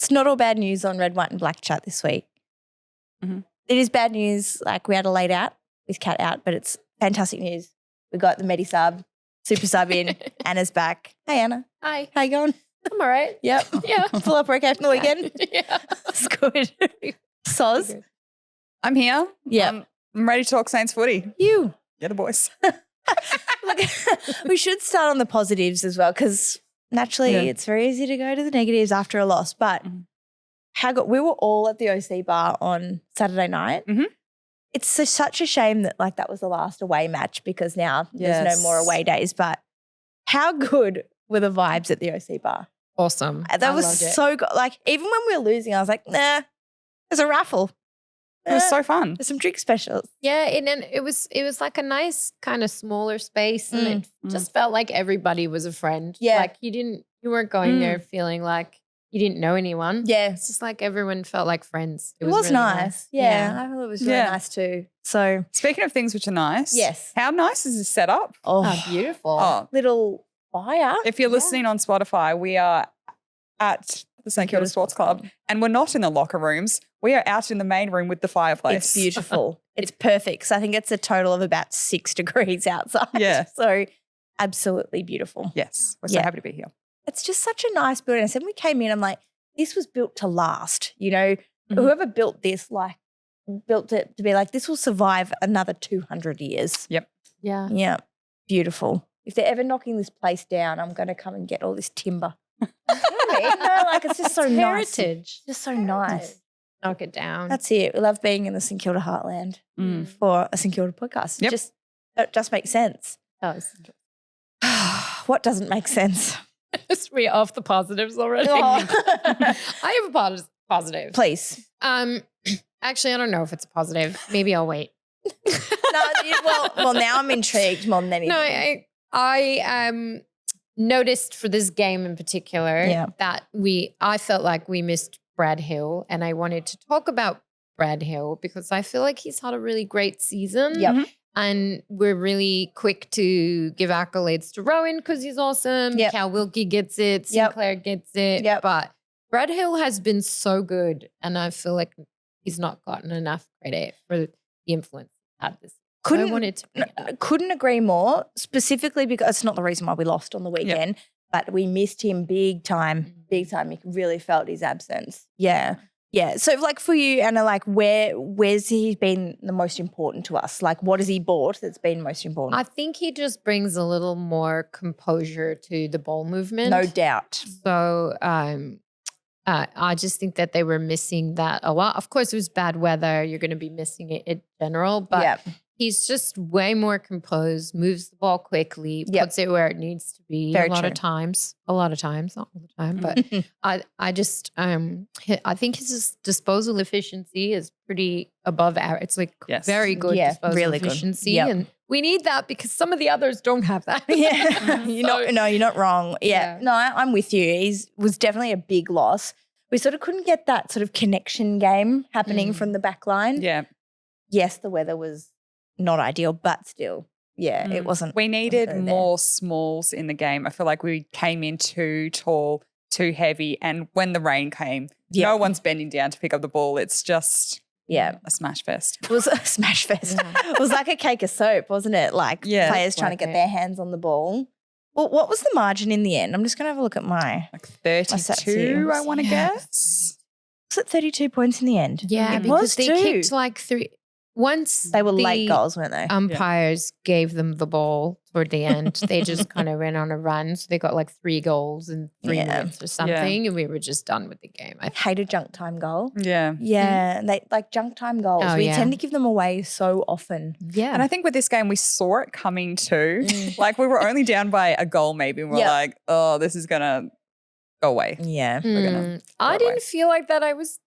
It's not all bad news on Red, White and Black chat this week. Mm-hmm. It is bad news. Like we had a late out with Cat out, but it's fantastic news. We got the Medi sub, super sub in. Anna's back. Hey, Anna. Hi. How you going? I'm all right. Yep. Yeah. Pull up okay from the weekend? Yeah. That's good. Soz? I'm here. Yeah. I'm ready to talk Saints footy. You. Yeah, the boys. Look, we should start on the positives as well because naturally it's very easy to go to the negatives after a loss. But we were all at the OC bar on Saturday night. Mm-hmm. It's such a shame that like that was the last away match because now there's no more away days. But how good were the vibes at the OC bar? Awesome. That was so good. Like even when we were losing, I was like, nah, there's a raffle. It was so fun. There's some drink specials. Yeah, and then it was like a nice kind of smaller space, and it just felt like everybody was a friend. Yeah, like you weren't going there feeling like you didn't know anyone. Yeah, it's just like everyone felt like friends. It was really nice. Yeah, I thought it was really nice too. So speaking of things which are nice, yes, how nice is this setup? Oh, beautiful! Oh, little fire. If you're listening on Spotify, we are at the St Kilda Sports Club, and we're not in the locker rooms. We are out in the main room with the fireplace. It's beautiful. It's perfect. So I think it's a total of about 6 degrees outside. Yeah. So absolutely beautiful. Yes. We're so happy to be here. It's just such a nice building. I said when we came in, I'm like, this was built to last. You know, whoever built this, like, built it to be like, this will survive another 200 years. Yep. Yeah. Yeah. Beautiful. If they're ever knocking this place down, I'm going to come and get all this timber. You know what I mean? No, like it's just so nice. Heritage. Just so nice. Knock it down. That's it. We love being in the St Kilda heartland for a St Kilda podcast. Yep. It just makes sense. What doesn't make sense? We're off the positives already. Oh. I have a positive. Please. Actually, I don't know if it's a positive. Maybe I'll wait. Well, now I'm intrigued more than anything. No, I noticed for this game in particular that I felt like we missed Brad Hill, and I wanted to talk about Brad Hill because I feel like he's had a really great season. Yep. And we're really quick to give accolades to Rowan because he's awesome. Yep. Cal Wilkie gets it. Sinclair gets it. Yep. But Brad Hill has been so good, and I feel like he's not gotten enough credit for the influence he had this. I wanted to bring it up. Couldn't agree more, specifically because it's not the reason why we lost on the weekend, but we missed him big time. Big time. You really felt his absence. Yeah. Yeah. So like for you, Anna, like where's he been the most important to us? Like what has he brought that's been most important? I think he just brings a little more composure to the ball movement. No doubt. So I just think that they were missing that a lot. Of course, it was bad weather. You're going to be missing it in general, but he's just way more composed, moves the ball quickly, puts it where it needs to be a lot of times, not all the time, but I think his disposal efficiency is pretty above average. It's like very good disposal efficiency. And we need that because some of the others don't have that. You're not wrong. Yeah. No, I'm with you. He was definitely a big loss. We sort of couldn't get that sort of connection game happening from the back line. Yeah. Yes, the weather was not ideal, but still, it wasn't. We needed more smalls in the game. I feel like we came in too tall, too heavy, and when the rain came, no one's bending down to pick up the ball. It's just a smash fest. It was a smash fest. It was like a cake of soap, wasn't it? Like players trying to get their hands on the ball. Well, what was the margin in the end? I'm just going to have a look at my 32, I want to guess. Was it 32 points in the end? Yeah, it because was they kicked like 3. Once they were late goals, weren't they? Umpires gave them the ball toward the end. They just kind of went on a run. So they got like 3 goals in 3 minutes or something. And we were just done with the game. I hate a junk time goal. Yeah. Yeah. And they like junk time goals. We tend to give them away so often. Yeah. And I think with this game, we saw it coming too. Like we were only down by a goal maybe. And we're like, oh, this is going to go away. Yeah. I didn't feel like that. I was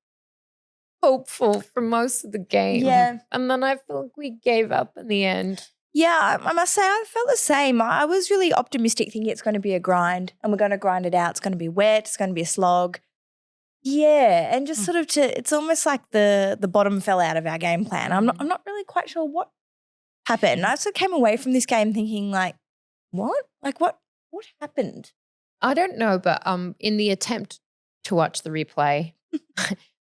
hopeful for most of the game. Yeah. And then I feel like we gave up in the end. Yeah, I must say I felt the same. I was really optimistic thinking it's going to be a grind and we're going to grind it out. It's going to be wet. It's going to be a slog. Yeah, and just sort of it's almost like the bottom fell out of our game plan. I'm not really quite sure what happened. I sort of came away from this game thinking like, what? Like what happened? I don't know, but in the attempt to watch the replay,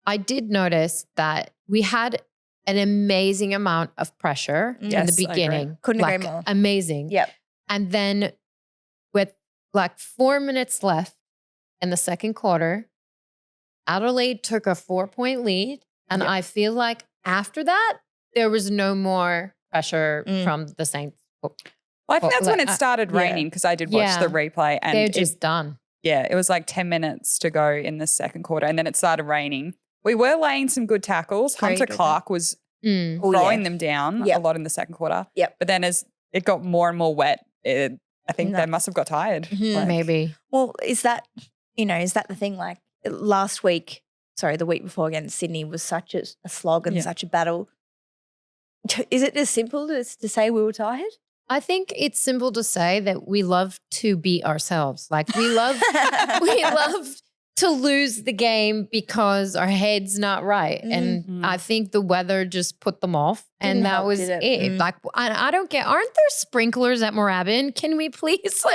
I did notice that we had an amazing amount of pressure in the beginning. Couldn't agree more. Amazing. Yep. And then with like 4 minutes left in the second quarter, Adelaide took a 4-point lead. And I feel like after that, there was no more pressure from the Saints. Well, I think that's when it started raining because I did watch the replay. And they're just done. Yeah, it was like 10 minutes to go in the second quarter and then it started raining. We were laying some good tackles. Hunter Clark was throwing them down a lot in the second quarter. Yep. But then as it got more and more wet, I think they must have got tired. Maybe. Well, is that the thing? Like the week before against Sydney was such a slog and such a battle. Is it as simple as to say we were tired? I think it's simple to say that we love to beat ourselves. Like we love to lose the game because our head's not right. And I think the weather just put them off. And that was it. Like, I don't get, aren't there sprinklers at Moorabbin? Can we please,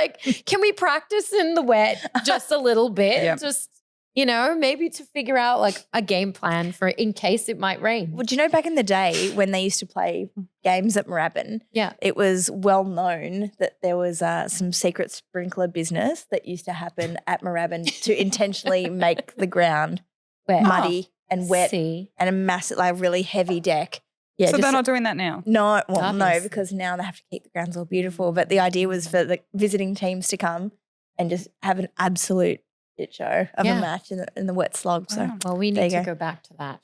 can we practice in the wet just a little bit? Yep. Just, maybe to figure out like a game plan for in case it might rain. Well, do you know back in the day when they used to play games at Moorabbin, it was well known that there was some secret sprinkler business that used to happen at Moorabbin to intentionally make the ground muddy and wet and a massive, really heavy deck. Yeah, so they're not doing that now? No, no, because now they have to keep the grounds all beautiful. But the idea was for the visiting teams to come and just have an absolute shit show of a match in the wet slog. So, well, we need to go back to that.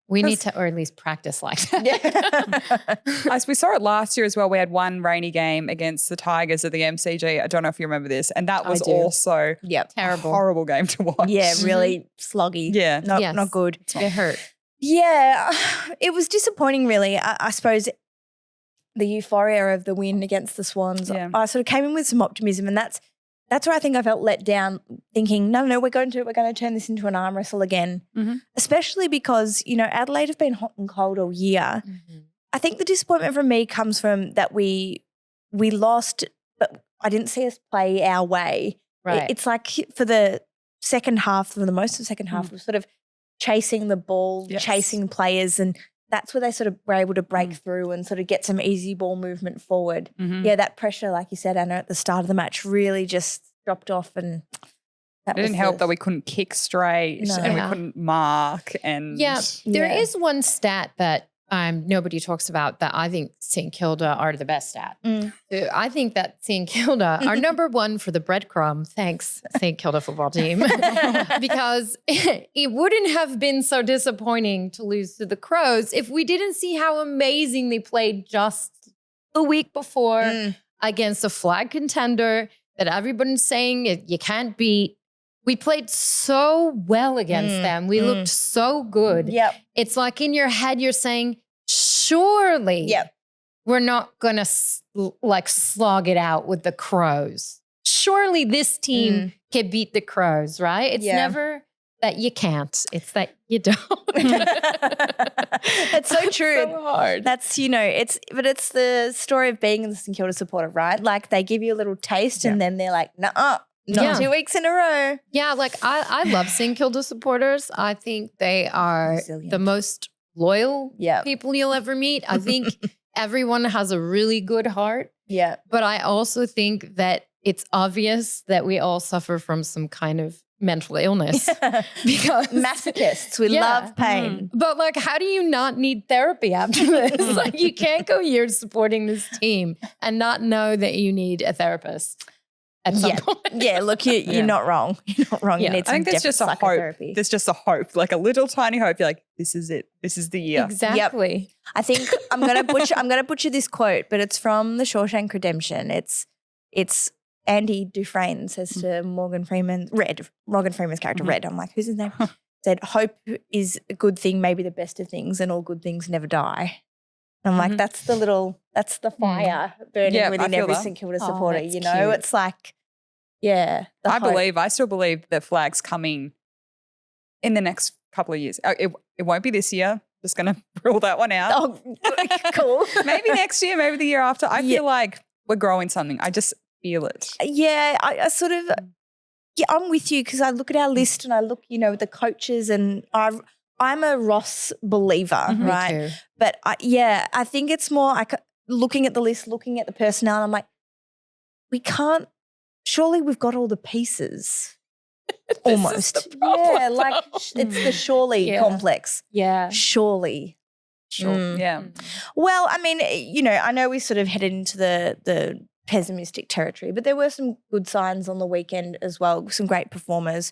We need to, or at least practice like that. As we saw it last year as well, we had one rainy game against the Tigers at the MCG. I don't know if you remember this. And that was also terrible, horrible game to watch. Yeah, really sloggy. Yeah. Not good. It hurt. Yeah, it was disappointing really. I suppose the euphoria of the win against the Swans, I sort of came in with some optimism, and that's where I think I felt let down, thinking, no, we're going to turn this into an arm wrestle again, especially because, Adelaide have been hot and cold all year. I think the disappointment from me comes from that we lost, but I didn't see us play our way. Right. It's like for the second half, for the most of the second half, we're sort of chasing the ball, chasing players, and that's where they sort of were able to break through and sort of get some easy ball movement forward. Yeah, that pressure, like you said, Anna, at the start of the match really just dropped off, and it didn't help that we couldn't kick straight and we couldn't mark. And there is one stat that nobody talks about that I think St Kilda are the best at. So I think that St Kilda are number one for the breadcrumb. Thanks, St Kilda football team, because it wouldn't have been so disappointing to lose to the Crows if we didn't see how amazing they played just the week before against a flag contender that everybody's saying you can't beat. We played so well against them. We looked so good. Yep. It's like in your head you're saying, surely we're not going to slog it out with the Crows. Surely this team can beat the Crows, right? It's never that you can't. It's that you don't. It's so true. So hard. That's, it's the story of being a St Kilda supporter, right? Like they give you a little taste and then they're like, nuh-uh. Not 2 weeks in a row. Yeah, like I love St Kilda supporters. I think they are the most loyal people you'll ever meet. I think everyone has a really good heart. Yeah. But I also think that it's obvious that we all suffer from some kind of mental illness. Because masochists, we love pain. But how do you not need therapy after this? You can't go years supporting this team and not know that you need a therapist. At some point. Yeah, look, you're not wrong. You're not wrong. You need some I think there's just a hope. There's just a hope, like a little tiny hope. You're like, this is it. This is the year. Exactly. Yep. I think I'm gonna butcher this quote, but it's from The Shawshank Redemption. It's Andy Dufresne says to Morgan Freeman's character, Red. I'm like, who's his name? Said, hope is a good thing, maybe the best of things, and all good things never die. I'm like, that's the fire burning within every St Kilda supporter. Cute. It's like, I still believe that flag's coming in the next couple of years. It won't be this year. Just going to rule that one out. Oh, cool. Maybe next year, maybe the year after. I feel like we're growing something. I just feel it. Yeah, I sort of, Yeah, I'm with you because I look at our list and I look, at the coaches and I'm a Ross believer, right? Me too. But I think it's more like looking at the list, looking at the personnel, and I'm like, we can't, surely we've got all the pieces. Almost. Yeah, like it's the surely complex. Yeah. Surely. Sure. Yeah. Well, I mean, I know we sort of headed into the pessimistic territory, but there were some good signs on the weekend as well, some great performers.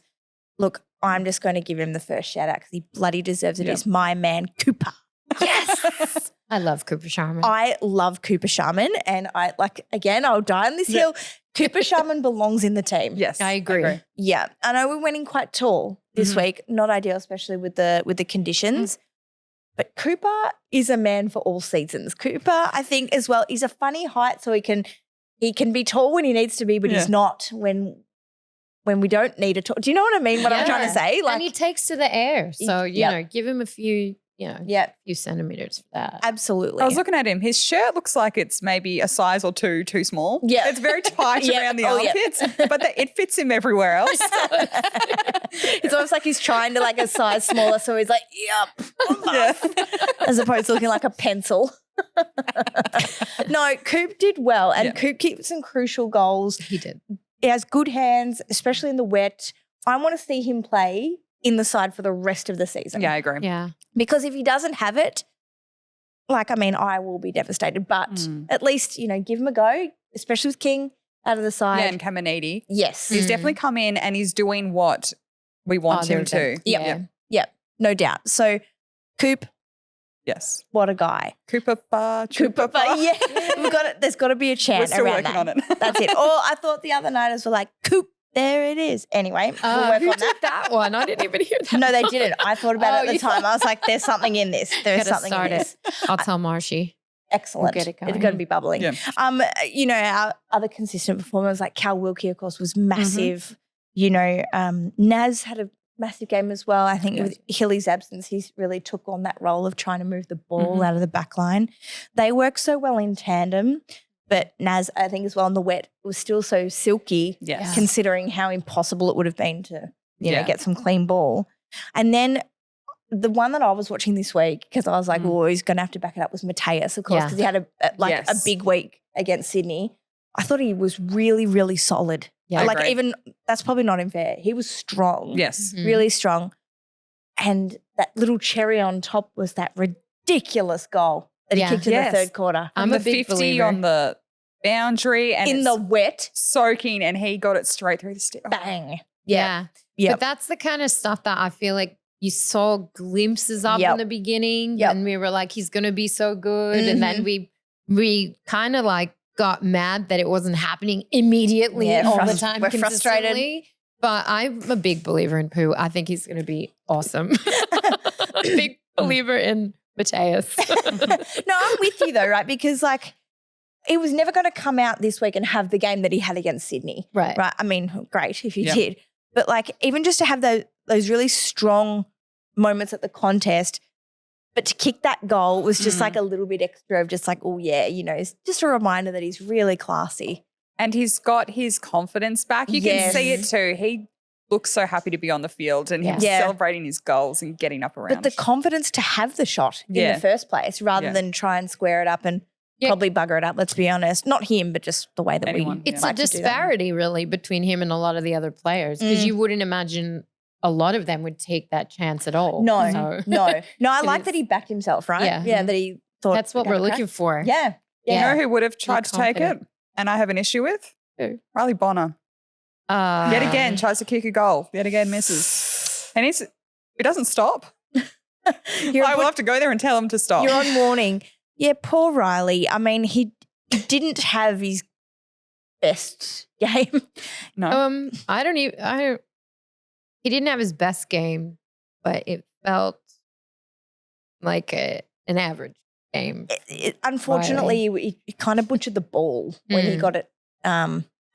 Look, I'm just going to give him the first shout out because he bloody deserves it. It's my man, Cooper. Yes. I love Cooper Sharman. I love Cooper Sharman, and I'll die on this hill. Cooper Sharman belongs in the team. Yes. I agree. Yeah. I know we went in quite tall this week. Not ideal, especially with the conditions. But Cooper is a man for all seasons. Cooper, I think, as well, he's a funny height, so he can be tall when he needs to be, but he's not when we don't need a tall. Do you know what I mean? What I'm trying to say? And he takes to the air. So, give him a few, few centimeters for that. Absolutely. I was looking at him. His shirt looks like it's maybe a size or two too small. Yeah. It's very tight around the armpits, but it fits him everywhere else. It's almost like he's trying to like a size smaller, so he's like, as opposed to looking like a pencil. No, Coop did well, and Coop keeps some crucial goals. He did. He has good hands, especially in the wet. I want to see him play in the side for the rest of the season. Yeah, I agree. Yeah. Because if he doesn't have it, I will be devastated. But at least, give him a go, especially with King out of the side. Yeah, and Caminiti. Yes. He's definitely come in and he's doing what we want him to. Yep. No doubt. So, Coop, yes. what a guy. Cooper Bar. Yeah. There's got to be a chant We're still around working on it. That's it. Or I thought the other nighters were like, Coop, there it is. Anyway, we'll work who on did that one? I didn't even hear that. No, they didn't. I thought about it at the time. I was like, there's something in this. There's something in this. I'll tell Marshy. Excellent. We'll get it going. It's going to be bubbling. Yeah. Our other consistent performers like Cal Wilkie, of course, was massive. Naz had a massive game as well. I think with Hilly's absence, he really took on that role of trying to move the ball out of the back line. They work so well in tandem. But Naz, I think as well in the wet, was still so silky considering how impossible it would have been to, get some clean ball. And then the one that I was watching this week, because I was like, he's going to have to back it up, was Mateus, of course, because he had a big week against Sydney. I thought he was really, really solid. Yeah, even that's probably not unfair. He was strong. Yes. Really strong. And that little cherry on top was that ridiculous goal that he kicked in the third quarter. I'm a big 50 believer. on the boundary and in the wet. Soaking, and he got it straight through the stick. Bang. Yeah. But that's the kind of stuff that I feel like you saw glimpses of in the beginning and we were like, he's going to be so good. And then we kind of like got mad that it wasn't happening immediately all the time. We're frustrated. But I'm a big believer in Pooh. I think he's going to be awesome. Big believer in Mateus. No, I'm with you though, right? Because he was never going to come out this week and have the game that he had against Sydney. Right. I mean, great if he did. But even just to have those really strong moments at the contest, but to kick that goal was just a little bit extra of just it's just a reminder that he's really classy. And he's got his confidence back. You can see it too. He looks so happy to be on the field and he's celebrating his goals and getting up around. But the confidence to have the shot in the first place rather than try and square it up and probably bugger it up, let's be honest. Not him, but just the way that It's a disparity really between him and a lot of the other players because you wouldn't imagine a lot of them would take that chance at all. No. I like that he backed himself, right? Yeah, that he thought. That's what we're looking for. Yeah. You know who would have tried to take it and I have an issue with? Who? Riley Bonner. Yet again, tries to kick a goal. Yet again, misses. And he doesn't stop. I will have to go there and tell him to stop. You're on warning. Yeah, poor Riley. I mean, he didn't have his best game. No. He didn't have his best game, but it felt like an average game. Unfortunately, he kind of butchered the ball when he got it.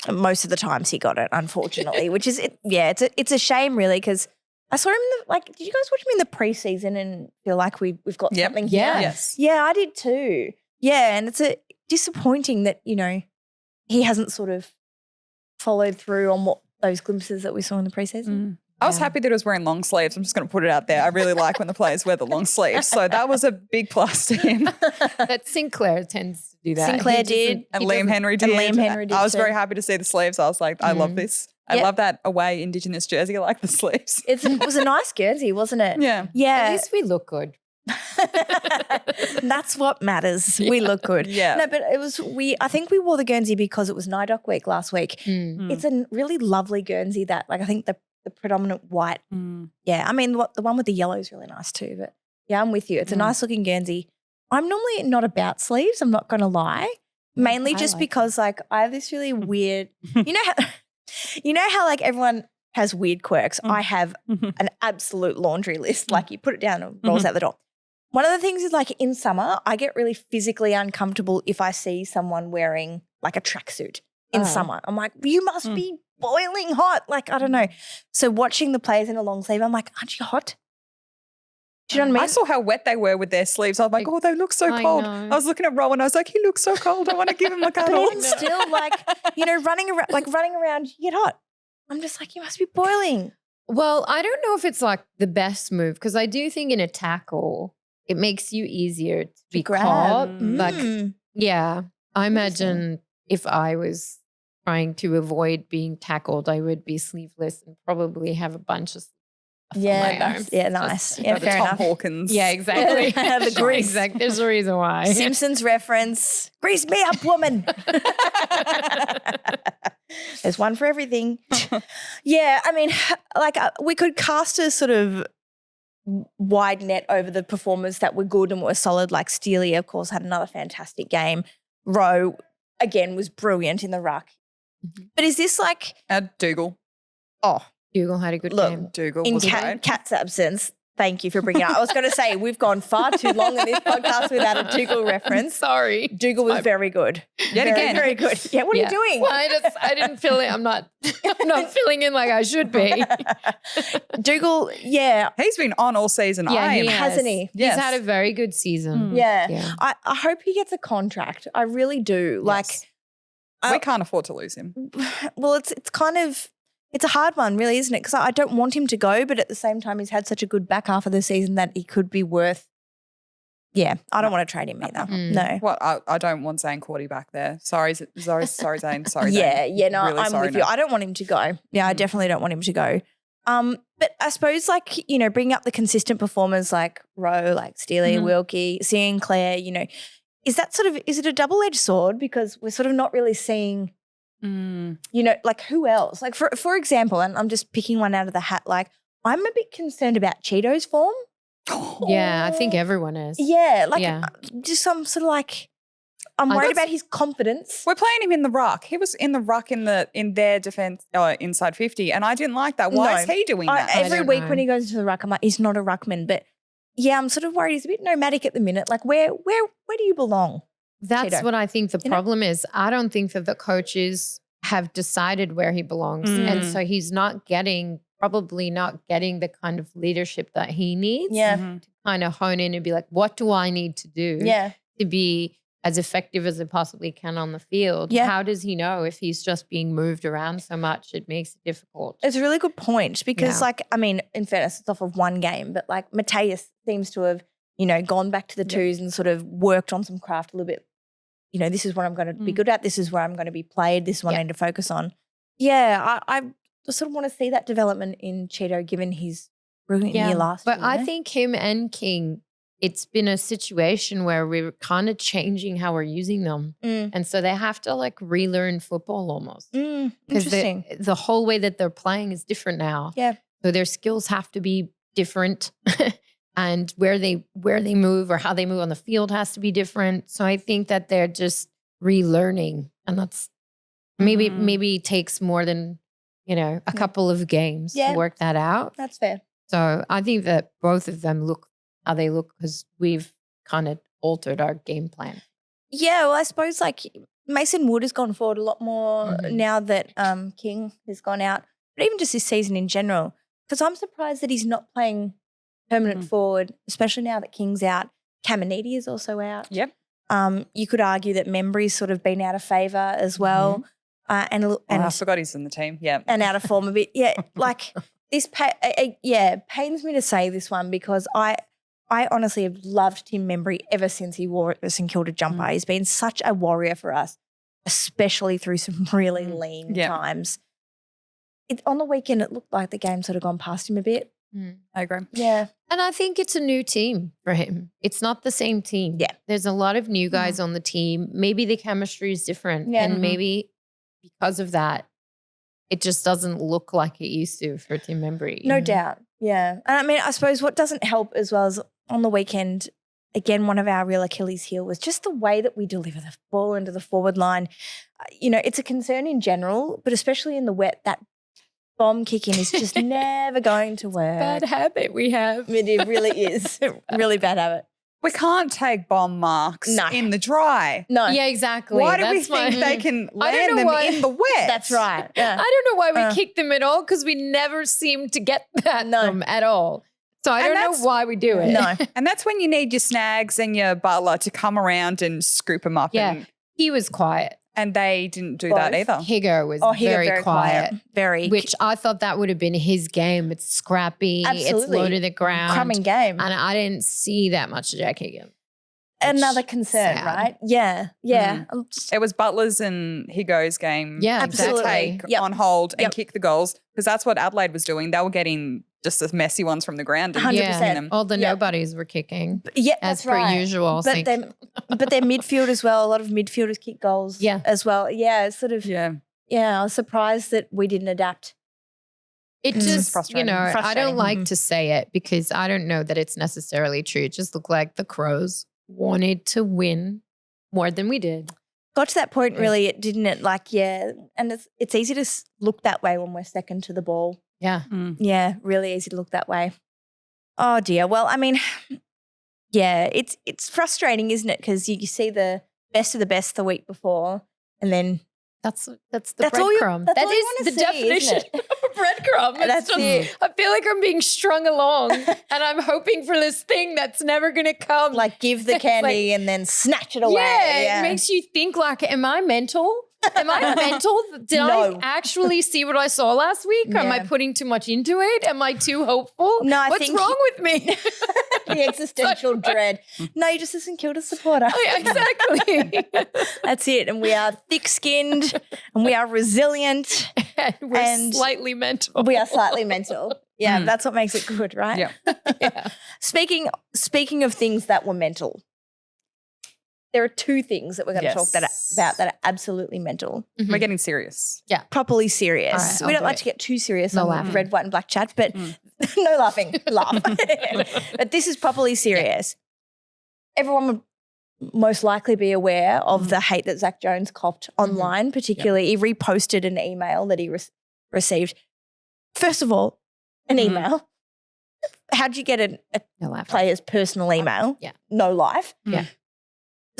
Most of the times he got it, unfortunately, which is it's a shame really because I saw him did you guys watch him in the preseason and feel like we've got something here? Yes. Yeah, I did too. Yeah, and it's disappointing that, he hasn't sort of followed through on what those glimpses that we saw in the preseason. I was happy that he was wearing long sleeves. I'm just going to put it out there. I really like when the players wear the long sleeves. So that was a big plus to him. That Sinclair tends to do that. Sinclair did. And Liam Henry did. And Liam Henry did I was too. very happy to see the sleeves. I was like, I love this. I love that away Indigenous jersey. I like the sleeves. It was a nice Guernsey, wasn't it? Yeah. Yeah. At least we look good. That's what matters. We look good. Yeah. No, but I think we wore the Guernsey because it was NIDOC week last week. It's a really lovely Guernsey that I think the predominant white. Yeah. I mean, the one with the yellow is really nice too. But yeah, I'm with you. It's a nice looking Guernsey. I'm normally not about sleeves. I'm not going to lie. Mainly just because like I have this really weird, you know how like everyone has weird quirks. I have an absolute laundry list. Like you put it down and it rolls out the door. One of the things is like in summer, I get really physically uncomfortable if I see someone wearing like a tracksuit in summer. I'm like, you must be boiling hot. Like, I don't know. So watching the players in a long sleeve, I'm like, aren't you hot? Do you know what I mean? I saw how wet they were with their sleeves. I was like, oh, they look so cold. I was looking at Rowan. I was like, he looks so cold. I want to give him a cuddle. But it's still like, running around, you get hot. I'm just like, you must be boiling. Well, I don't know if it's like the best move because I do think in a tackle, it makes you easier to be caught. Like, yeah, I imagine if I was trying to avoid being tackled, I would be sleeveless and probably have a bunch of nice. Yeah, fair Tom enough. Hawkins. Yeah, exactly. The grease. Exactly. There's a reason why. Simpsons reference. Grease me up, woman. There's one for everything. Yeah, I mean, like we could cast a sort of wide net over the performers that were good and were solid. Like Steely, of course, had another fantastic game. Rowe, again, was brilliant in the ruck. But is this like Dougal. Oh, Dougal had a good game. Dougal in was great. Cat's absence. Thank you for bringing it up. I was going to say we've gone far too long in this podcast without a Dougal reference. Sorry. Dougal was very good. Very good. Yeah, what are you doing? Well, I didn't fill in. I'm not filling in like I should be. Dougal, yeah. He's been on all season. Yeah, hasn't he? Yes. He's had a very good season. Yeah. I hope he gets a contract. I really do. Yes. Like we can't afford to lose him. Well, it's kind of it's a hard one, really, isn't it? Because I don't want him to go, but at the same time, he's had such a good back half of the season that he could be worth. Yeah, I don't want to trade him either. No. What I don't want Zane Cordy back there. Sorry, Zane. Sorry, Zane. Yeah. No, really I'm with you. I don't want him to go. Yeah, I definitely don't want him to go. But I suppose like bringing up the consistent performers like Rowe, like Steely, Wilkie, Sinclair. Is that is it a double-edged sword because we're sort of not really seeing. Like who else? Like for example, and I'm just picking one out of the hat, like I'm a bit concerned about Cheeto's form. Yeah, I think everyone is. Yeah, just I'm sort of like I'm worried about his confidence. We're playing him in the ruck. He was in the ruck in their defense inside 50, and I didn't like that. Why is he doing that? Every week when he goes into the ruck, I'm like, he's not a ruckman. But yeah, I'm sort of worried he's a bit nomadic at the minute. Like where do you belong? That's Cheeto. what I think the problem is. I don't think that the coaches have decided where he belongs. And so he's probably not getting the kind of leadership that he needs to kind of hone in and be like, what do I need to do to be as effective as I possibly can on the field? Yeah. How does he know if he's just being moved around so much? It makes it difficult. It's a really good point because in fairness, it's off of one game, but like Mateus seems to have, gone back to the twos and sort of worked on some craft a little bit. This is what I'm going to be good at. This is where I'm going to be played. This is what I need to focus on. Yeah, I sort of want to see that development in Cheeto given his brilliant year last year. But I think him and King, it's been a situation where we're kind of changing how we're using them. And so they have to like relearn football almost. Interesting. The whole way that they're playing is different now. Yeah. So their skills have to be different. And where they move or how they move on the field has to be different. So I think that they're just relearning, and that's maybe takes more than a couple of games to work that out. That's fair. So I think that both of them look how they look because we've kind of altered our game plan. Yeah, well, I suppose like Mason Wood has gone forward a lot more now that King has gone out, but even just this season in general, because I'm surprised that he's not playing permanent forward, especially now that King's out. Caminiti is also out. Yep. You could argue that Membry's sort of been out of favour as well. and I forgot he's in the team. Yeah. And out of form a bit. Yeah, like this pains me to say this one because I honestly have loved Tim Membry ever since he wore the St Kilda jumper. He's been such a warrior for us, especially through some really lean times. On the weekend, it looked like the game sort of gone past him a bit. I agree. Yeah. And I think it's a new team for him. It's not the same team. Yeah. There's a lot of new guys on the team. Maybe the chemistry is different. Yeah. And maybe because of that, it just doesn't look like it used to for Tim Membry. No doubt. Yeah. And I mean, I suppose what doesn't help as well as on the weekend, again, one of our real Achilles heel was just the way that we deliver the ball into the forward line. It's a concern in general, but especially in the wet, that bomb kicking is just never going to work. Bad habit we have. It really is. Really bad habit. We can't take bomb marks in the dry. No. Yeah, exactly. Why do we think they can land them in the wet? That's right. Yeah. I don't know why we kick them at all because we never seem to get them at all. So I don't know why we do it. No. And that's when you need your Snags and your Butler to come around and scoop them up. Yeah. He was quiet. And they didn't do that either. Higo was very quiet. Which I thought that would have been his game. It's scrappy. Absolutely. It's low to the ground. Crumbing game. And I didn't see that much of Jack Higgins. Another concern, right? Yeah. Yeah. It was Butler's and Higo's game absolutely. to take on hold and kick the goals because that's what Adelaide was doing. They were getting just the messy ones from the ground. 100%. All the nobodies were kicking. Yeah, as that's per right. usual. But their midfield as well. A lot of midfielders kick goals as well. Yeah, it's sort of I was surprised that we didn't adapt. It just, I don't like to say it because I don't know that it's necessarily true. It just looked like the Crows wanted to win more than we did. Got to that point really, it didn't it? Like, and it's easy to look that way when we're second to the ball. Yeah. Yeah, really easy to look that way. Oh, dear. Well, I mean, it's frustrating, isn't it? Because you see the best of the best the week before and then that's the breadcrumb. That is the definition of a breadcrumb. That's it. I feel like I'm being strung along and I'm hoping for this thing that's never going to come. Like give the candy and then snatch it away. Yeah, it makes you think like, am I mental? Am I mental? Did I actually see what I saw last week? Am I putting too much into it? Am I too hopeful? No, What's wrong with me? The existential dread. No, you're just a St Kilda supporter. Oh, yeah, exactly. That's it. And we are thick-skinned and we are resilient. And we're slightly mental. We are slightly mental. Yeah, that's what makes it good, right? Yeah. Speaking of things that were mental, there are two things that we're going to talk about that are absolutely mental. We're getting serious. Yeah. Properly serious. Right, we don't like to get too serious on laughing. red, white and black chat, but no laughing. Laugh. But this is properly serious. Everyone would most likely be aware of the hate that Zach Jones copped online, particularly. He reposted an email that he received. First of all, an email. How'd you get a player's personal email? Yeah. No life. Yeah.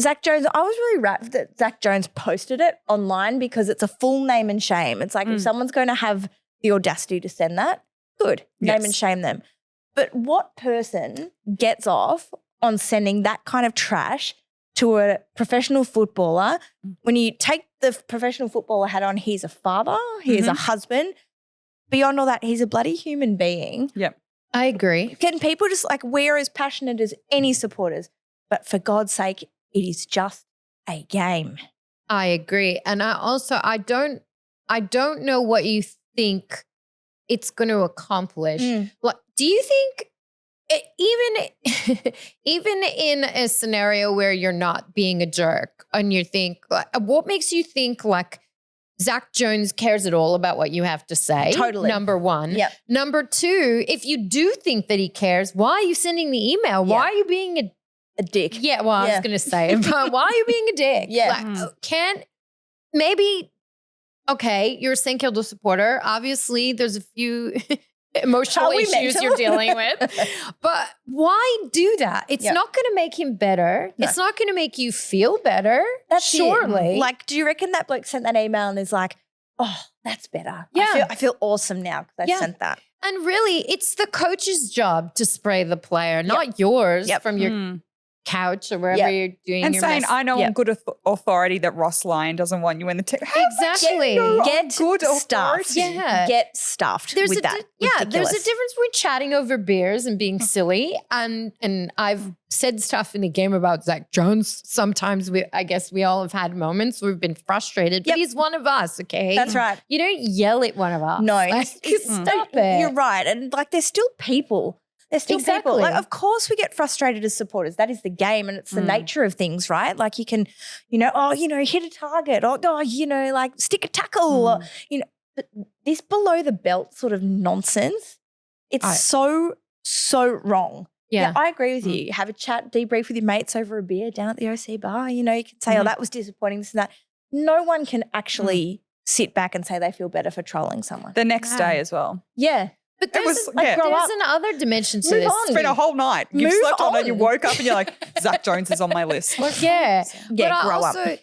Zach Jones, I was really wrapped that Zach Jones posted it online because it's a full name and shame. It's like if someone's going to have the audacity to send that, good, name and shame them. But what person gets off on sending that kind of trash to a professional footballer? When you take the professional footballer hat on, he's a father, he's a husband. Beyond all that, he's a bloody human being. Yep. I agree. Can people just we're as passionate as any supporters, but for God's sake, it is just a game. I agree. And I don't know what you think it's going to accomplish. Like, do you think even in a scenario where you're not being a jerk and you think, what makes you think like Zach Jones cares at all about what you have to say? Totally. Number one. Yep. Number two, if you do think that he cares, why are you sending the email? Why are you being a dick? Yeah, well, I was going to say, but why are you being a dick? Yeah. You're a St Kilda supporter. Obviously, there's a few emotional issues you're dealing with. But why do that? It's not going to make him better. No. It's not going to make you feel better. That's surely. It. Like, do you reckon that bloke sent that email and is like, oh, that's better. Yeah. I feel awesome now because I sent that. And really, it's the coach's job to spray the player, not yours from your couch or wherever you're doing and your saying, mess. I know on good authority that Ross Lyon doesn't want you in the team. Exactly. Get good stuffed. authority. Yeah. Get stuffed There's with a that. there's a Ridiculous. difference between chatting over beers and being silly. And I've said stuff in the game about Zach Jones. Sometimes I guess we all have had moments where we've been frustrated, but he's one of us, okay? That's right. You don't yell at one of us. No, Like, stop it. You're right. And like, there's still people. There's still people. Like, of course we get frustrated as supporters. That is the game and it's the nature of things, right? Like you can, hit a target or, like stick a tackle or, but this below the belt sort of nonsense, it's so wrong. Yeah. I agree with you. Have a chat, debrief with your mates over a beer down at the OC bar. You can say, oh, that was disappointing, this and that. No one can actually sit back and say they feel better for trolling someone. The next day as well. Yeah. But there's another dimension to this. It's been a whole night. You've slept on and you woke up and you're like, Zach Jones is on my list. Yeah. Yeah, but grow also, up.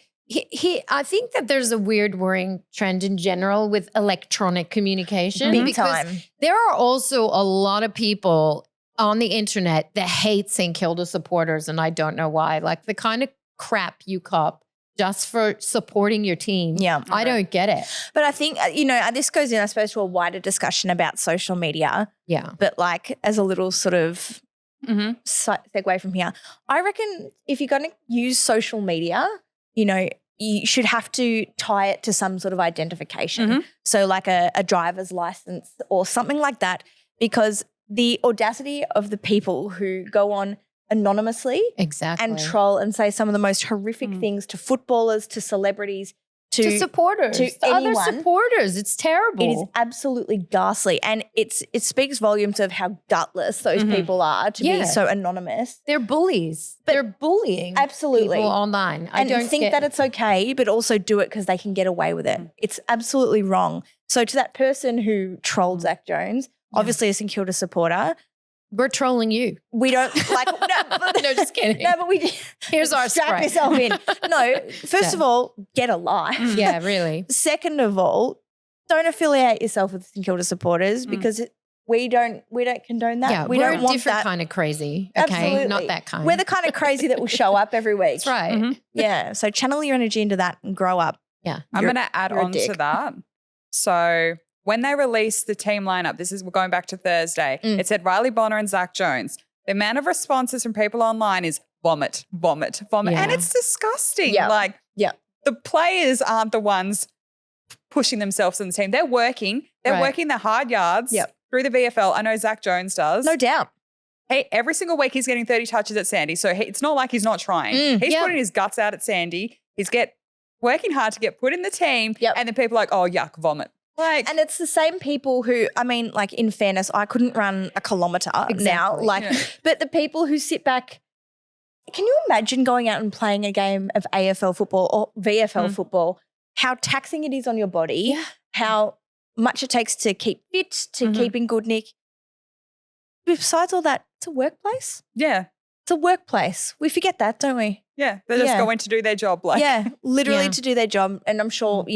I think that there's a weird worrying trend in general with electronic communication. Big because time. there are also a lot of people on the internet that hate St Kilda supporters, and I don't know why. Like the kind of crap you cop just for supporting your team. Yeah. I don't get it. But I think, this goes in, I suppose, to a wider discussion about social media. Yeah. But like as a little sort of segue from here, I reckon if you're going to use social media, you should have to tie it to some sort of identification. So like a driver's license or something like that, because the audacity of the people who go on anonymously and troll and say some of the most horrific things to footballers, to celebrities, to supporters, to other anyone. Supporters. It's terrible. It is absolutely ghastly, and it speaks volumes of how gutless those people are to be so anonymous. They're bullies. They're bullying absolutely people online. I don't think that it's okay, but also do it because they can get away with it. It's absolutely wrong. So to that person who trolled Zach Jones, obviously a St Kilda supporter, we're trolling you. We don't like no, just kidding. No, but here's our strap yourself in. No, first of all, get a life. Yeah, really. Second of all, don't affiliate yourself with St Kilda supporters because we don't condone that. Yeah, we we're don't want different that kind of crazy. Okay, Absolutely. not that kind. We're the kind of crazy that will show up every week. That's right. Yeah. So channel your energy into that and grow up. Yeah. I'm going to add on to that. So when they released the team lineup, we're going back to Thursday, it said Riley Bonner and Zach Jones. The amount of responses from people online is vomit, vomit, vomit. Yeah. And it's disgusting. Yeah. Like the players aren't the ones pushing themselves in the team. They're working. They're working the hard yards through the VFL. I know Zach Jones does. No doubt. Hey, every single week he's getting 30 touches at Sandy. So it's not like he's not trying. He's putting his guts out at Sandy. He's working hard to get put in the team. And then people are like, oh, yuck, vomit. And it's the same people who, I mean, like in fairness, I couldn't run a kilometre now. But the people who sit back, can you imagine going out and playing a game of AFL football or VFL football, how taxing it is on your body, how much it takes to keep fit, to keep in good nick. Besides all that, it's a workplace. Yeah. It's a workplace. We forget that, don't we? Yeah. They're just going to do their job. Literally to do their job. And I'm sure,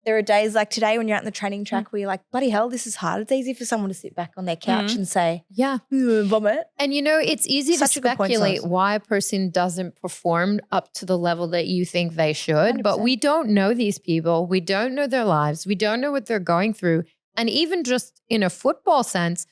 there are days like today when you're out in the training track where you're like, bloody hell, this is hard. It's easy for someone to sit back on their couch and say, vomit. And it's easy to speculate why a person doesn't perform up to the level that you think they should, 100%. but we don't know these people. We don't know their lives. We don't know what they're going through. And even just in a football sense,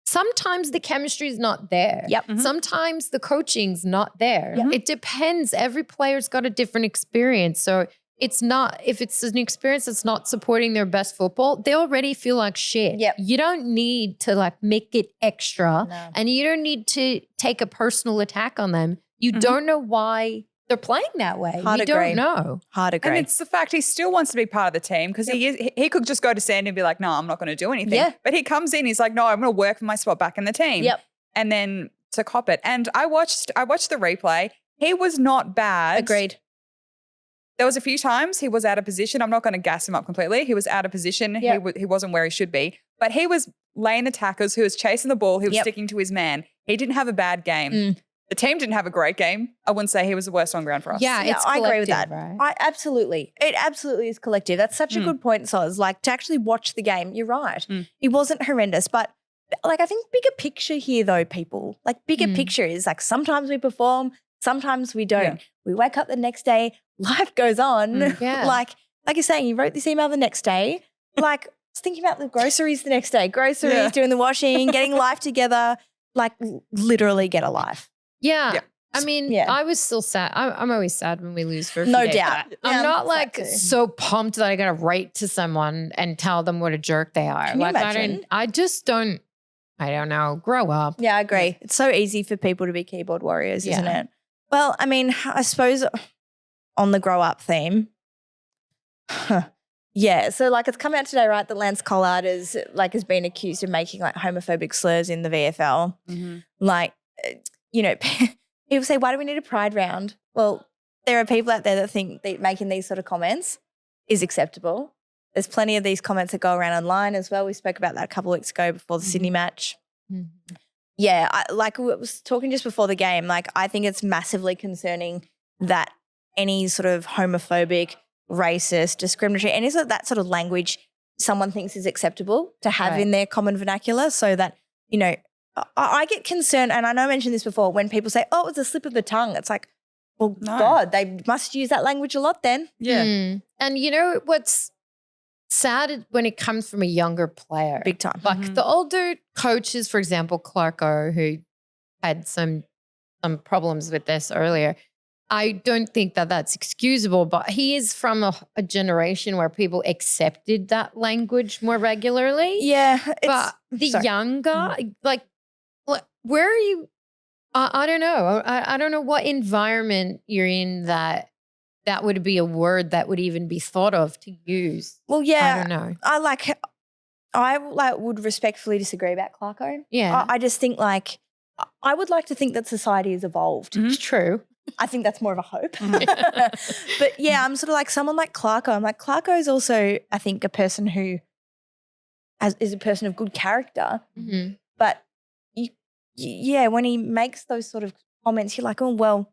sometimes the chemistry is not there. Sometimes the coaching's not there. It depends. Every player's got a different experience. So it's not, if it's an experience that's not supporting their best football, they already feel like shit. You don't need to like make it extra and you don't need to take a personal attack on them. You don't know why they're playing that way. You don't know. Hard agree. And it's the fact he still wants to be part of the team because he could just go to Sandy and be like, no, I'm not going to do anything. But he comes in, he's like, no, I'm going to work for my spot back in the team. And then to cop it. And I watched the replay. He was not bad. Agreed. There was a few times he was out of position. I'm not going to gas him up completely. He was out of position. He wasn't where he should be. But he was laying the tackles. He was chasing the ball. He was sticking to his man. He didn't have a bad game. The team didn't have a great game. I wouldn't say he was the worst on ground for us. I agree with that. Right? It absolutely is collective. That's such a good point, Soz. Like to actually watch the game, you're right. It wasn't horrendous, but like I think bigger picture here though, people. Like bigger picture is like sometimes we perform, sometimes we don't. Yeah. We wake up the next day, life goes on. Yeah. like you're saying, you wrote this email the next day. Like thinking about the groceries the next day, doing the washing, getting life together, like literally get a life. Yeah. I mean, I was still sad. I'm always sad when we lose for a few no days. doubt. I'm not like so pumped that I got to write to someone and tell them what a jerk they are. Can like you imagine? I don't know. Grow up. Yeah, I agree. It's so easy for people to be keyboard warriors, isn't it? Well, I mean, I suppose on the grow up theme. Yeah, so like it's come out today, right, that Lance Collard has been accused of making like homophobic slurs in the VFL. Mm-hmm. Like, you know, people say, why do we need a pride round? Well, there are people out there that think that making these sort of comments is acceptable. There's plenty of these comments that go around online as well. We spoke about that a couple of weeks ago before the Sydney match. Mm-hmm. Yeah, I was talking just before the game, like I think it's massively concerning that any sort of homophobic, racist, discriminatory, any sort of that sort of language someone thinks is acceptable to have in their common vernacular, so that, you know, I get concerned, and I know I mentioned this before, when people say, oh, it was a slip of the tongue. It's like, well, no. God, they must use that language a lot then. Yeah. And you know what's sad when it comes from a younger player? Big time. Like the older coaches, for example, Clarko, who had some problems with this earlier, I don't think that that's excusable, but he is from a generation where people accepted that language more regularly. Yeah. But the younger, like, where are you? I don't know. I don't know what environment you're in that would be a word that would even be thought of to use. Well, yeah. I don't know. I would respectfully disagree about Clarko. Yeah. I just think I would like to think that society has evolved. It's true. I think that's more of a hope. But yeah, I'm sort of like someone like Clarko. I'm like, Clarko is also, I think, a person who is a person of good character. Mm-hmm. But when he makes those sort of comments, you're like, oh, well,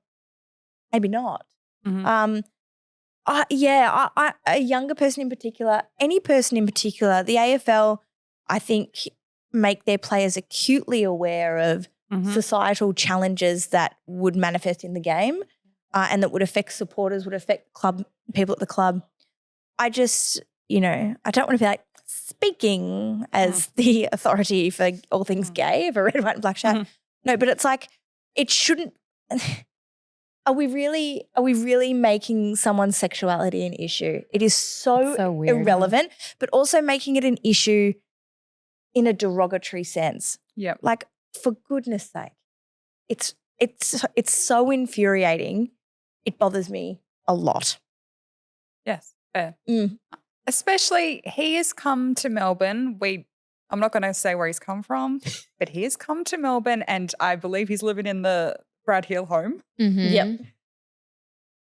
maybe not. Mm-hmm. A younger person in particular, any person in particular, the AFL, I think, make their players acutely aware of societal challenges that would manifest in the game and that would affect supporters, would affect people at the club. I just, I don't want to be like speaking as the authority for all things gay of a red, white and black shirt. No, but it's like it shouldn't. Are we really making someone's sexuality an issue? It is so weird, irrelevant, but also making it an issue in a derogatory sense. Yeah. Like, for goodness sake, it's so infuriating. It bothers me a lot. Yes, fair. Especially he has come to Melbourne. I'm not going to say where he's come from, but he has come to Melbourne, and I believe he's living in the Brad Hill home. Mm-hmm. Yep.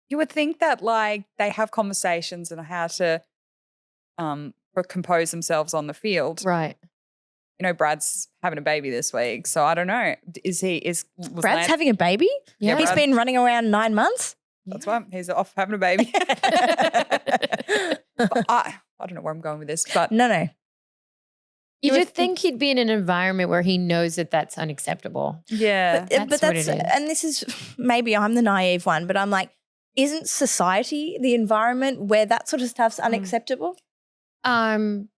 You would think that they have conversations on how to compose themselves on the field. Right. Brad's having a baby this week, so I don't know. Brad's having a baby? Yeah. He's been running around 9 months? That's why he's off having a baby. I don't know where I'm going with this, but no. You would think he'd be in an environment where he knows that that's unacceptable. Yeah. But that's what it is. And this is, maybe I'm the naive one, but I'm like, isn't society the environment where that sort of stuff's unacceptable? Unfair.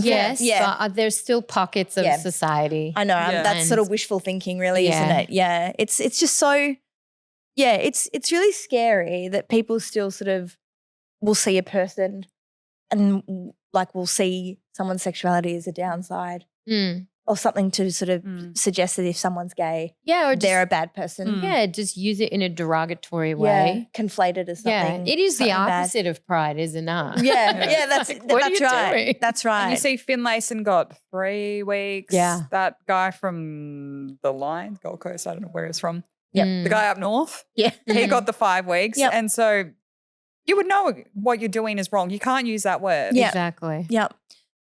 Yes, but there's still pockets of society. I know. That's sort of wishful thinking, really, isn't it? Yeah. It's just so, it's really scary that people still sort of will see a person and will see someone's sexuality as a downside or something to sort of suggest that if someone's gay, or they're a bad person. Yeah, just use it in a derogatory way. Yeah, conflate it as something. Yeah, it is the opposite of pride, isn't it? Yeah, that's right. Doing? That's right. And you see Finlayson got 3 weeks. Yeah. That guy from the Lions, Gold Coast, I don't know where he's from. Yep. The guy up north. Yeah. He got the 5 weeks. Yep. And so you would know what you're doing is wrong. You can't use that word. Yeah. Exactly. Yep.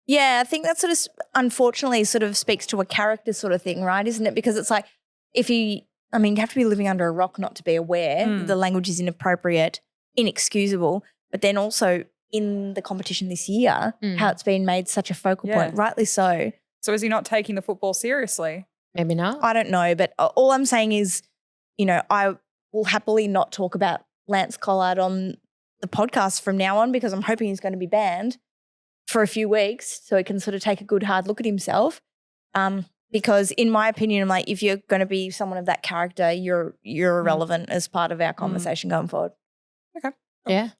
Yeah, I think that sort of unfortunately sort of speaks to a character sort of thing, right? Isn't it? Because it's like you have to be living under a rock not to be aware that the language is inappropriate, inexcusable, but then also in the competition this year, how it's been made such a focal point, rightly so. So is he not taking the football seriously? Maybe not. I don't know, but all I'm saying is, I will happily not talk about Lance Collard on the podcast from now on because I'm hoping he's going to be banned for a few weeks so he can sort of take a good hard look at himself. Because in my opinion, I'm like, if you're going to be someone of that character, you're irrelevant as part of our conversation going forward. Okay. Yeah.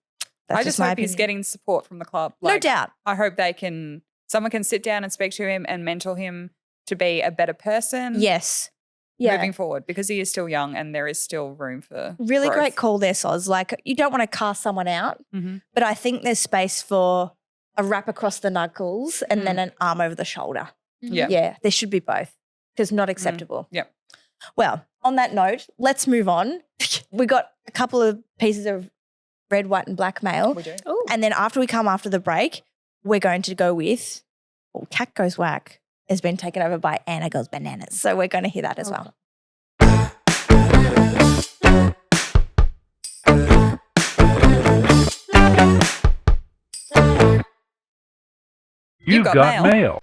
That's I just hope he's getting support from the club. No doubt. I hope someone can sit down and speak to him and mentor him to be a better person. Yes. Yeah. Moving forward, because he is still young and there is still room for really growth. Great call there, Soz. Like, you don't want to cast someone out, but I think there's space for a wrap across the knuckles and then an arm over the shoulder. Yeah. Yeah, there should be both because not acceptable. Yep. Well, on that note, let's move on. We got a couple of pieces of red, white and black mail. We do. Ooh. And then after we come after the break, we're going to go with Cat Goes Whack has been taken over by Anna Goes Bananas. So we're going to hear that as well. You've got mail.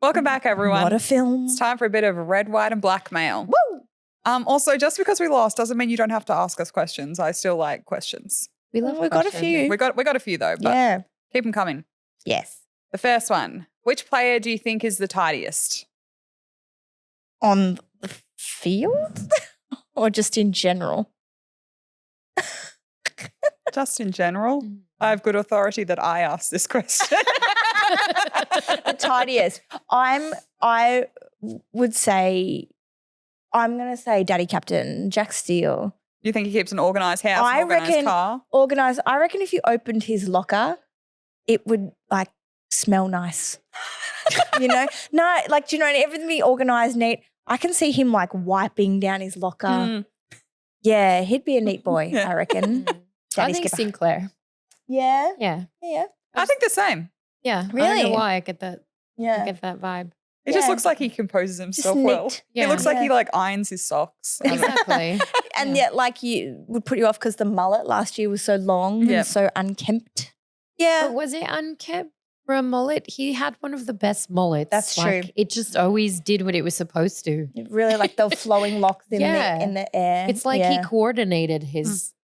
Welcome back, everyone. What a film. It's time for a bit of red, white and black mail. Woo! Also, just because we lost doesn't mean you don't have to ask us questions. I still like questions. We love We've got a few. We got a few though, but keep them coming. Yes. The first one. Which player do you think is the tidiest? On the field or just in general? Just in general. I have good authority that I asked this question. The tidiest. I would say, I'm going to say Daddy Captain, Jack Steele. You think he keeps an organised house, an organised car? Organised. I reckon if you opened his locker, it would like smell nice. No, like, do you know, everything be organised, neat. I can see him like wiping down his locker. Yeah, he'd be a neat boy, I reckon. I think Sinclair. Yeah. Yeah. Yeah. I think the same. Yeah. Really? I don't know why I get that. Yeah. I get that vibe. He just looks like he composes himself Just well. neat. He looks like he like irons his socks. Exactly. And yet like you would put you off because the mullet last year was so long and so unkempt. Yeah. But was it unkept for a mullet? He had one of the best mullets. That's true. It just always did what it was supposed to. Really like the flowing locks in the air. It's like he coordinated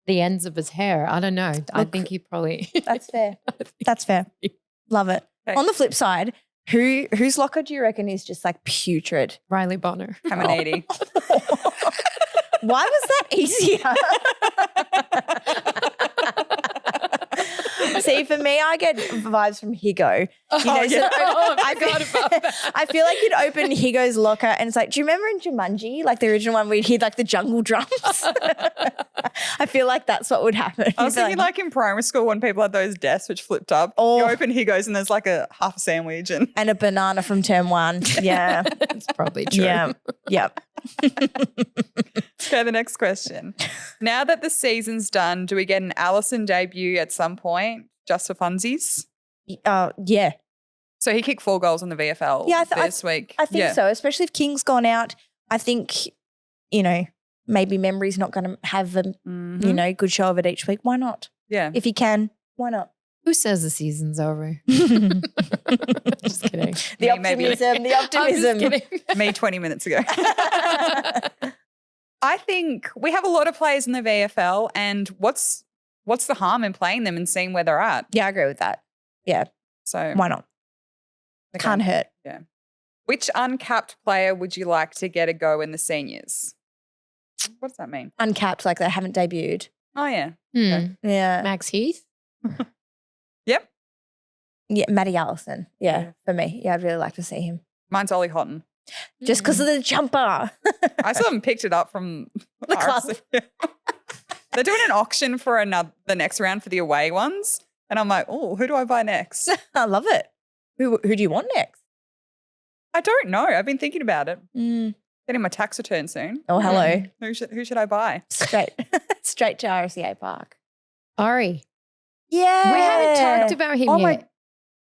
the ends of his hair. I don't know. I think he probably. That's fair. That's fair. Love it. Okay. On the flip side, whose locker do you reckon is just like putrid? Riley Bonner. I'm an 80. Why was that easier? See, for me, I get vibes from Higo. I forgot about that. I feel like you'd open Higo's locker and it's like, do you remember in Jumanji, like the original one where you'd hear like the jungle drums? I feel like that's what would happen. I was thinking like in primary school when people had those desks which flipped up. You open Higo's and there's like a half a sandwich and a banana from term 1. Yeah. It's probably true. Yeah. Yep. Okay, the next question. Now that the season's done, do we get an Allison debut at some point just for funsies? Yeah. So he kicked 4 goals in the VFL this week. I think so, especially if King's gone out. I think, maybe Memory's not going to have a, good show of it each week. Why not? Yeah. If he can, why not? Who says the season's over? Just kidding. The optimism. I'm just kidding. Me 20 minutes ago. I think we have a lot of players in the VFL and what's the harm in playing them and seeing where they're at? Yeah, I agree with that. Yeah. So why not? Okay. Can't hurt. Yeah. Which uncapped player would you like to get a go in the seniors? What does that mean? Uncapped, like they haven't debuted. Oh, yeah. Yeah. Max Heath? Yep. Yeah, Matty Allison. Yeah, for me. Yeah, I'd really like to see him. Mine's Ollie Houghton. Just because of the jumper. I still haven't picked it up from the club. They're doing an auction for the next round for the away ones. And I'm like, oh, who do I buy next? I love it. Who do you want next? I don't know. I've been thinking about it. Getting my tax return soon. Oh, hello. Who should I buy? Straight to RCA Park. Ari. Yeah. We haven't talked about him yet.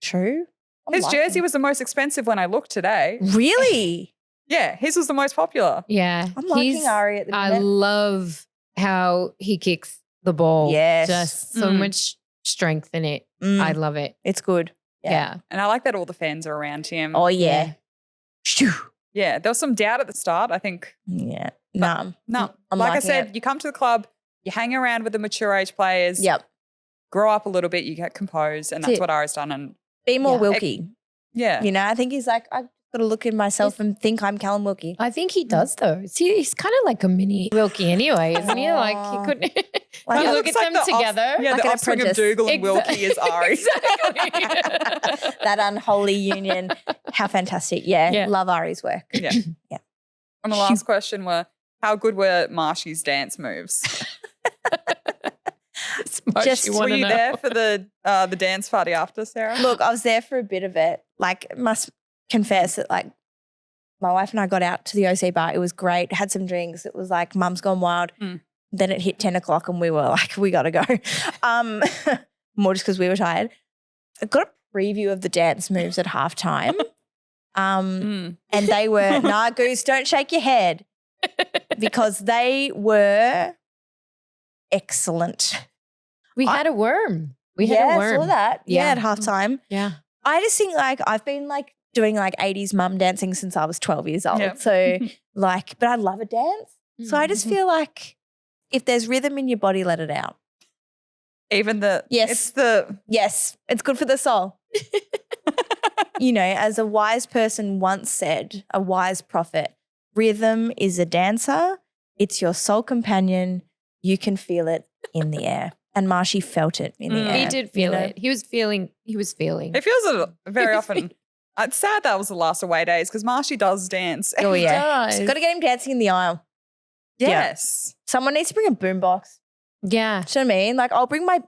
True. His jersey was the most expensive when I looked today. Really? Yeah, his was the most popular. Yeah. I'm liking Ari at the minute. I love how he kicks the ball. Yes. Just so much strength in it. I love it. It's good. Yeah. And I like that all the fans are around him. Oh, yeah. Shoo. Yeah, there was some doubt at the start, I think. Yeah. No. I'm Like I liking said, it. you come to the club, you hang around with the mature age players. Yep. Grow up a little bit, you get composed, and that's what Ari's done. And be more Wilkie. Yeah. You know, I think he's like, I've got to look at myself and think I'm Callum Wilkie. I think he does though. See, he's kind of like a mini Wilkie anyway, isn't he? Like he couldn't. Like you look at them together. Yeah, like the an offspring of apprentice. Dougal and Wilkie is Ari. Exactly. That unholy union. How fantastic. Yeah. Love Ari's work. Yeah. Yeah. And the last question were, how good were Marshy's dance moves? Were you there for the dance party after, Sarah? Look, I was there for a bit of it. Like, must confess that, like, my wife and I got out to the OC bar. It was great. Had some drinks. It was like Mum's Gone Wild. Then it hit 10 o'clock and we were like, we got to go. More just because we were tired. I got a preview of the dance moves at halftime. And they were, nah, Goose, don't shake your head, because they were excellent. We had a worm. We had a worm. I saw that. Yeah. At halftime. Yeah. I just think like I've been like doing like 80s mum dancing since I was 12 years old. Yep. So like, but I love a dance. So I just feel like if there's rhythm in your body, let it out. Even the Yes, it's good for the soul. You know, as a wise person once said, a wise prophet, rhythm is a dancer. It's your soul companion. You can feel it in the air. And Marshy felt it in the air. He did feel it. He was feeling. It feels it very often. It's sad that was the last away days because Marshy does dance. Oh, yeah. Does. Got to get him dancing in the aisle. Yes. Someone needs to bring a boombox. Yeah. Do you know what I mean? Like, I'll bring my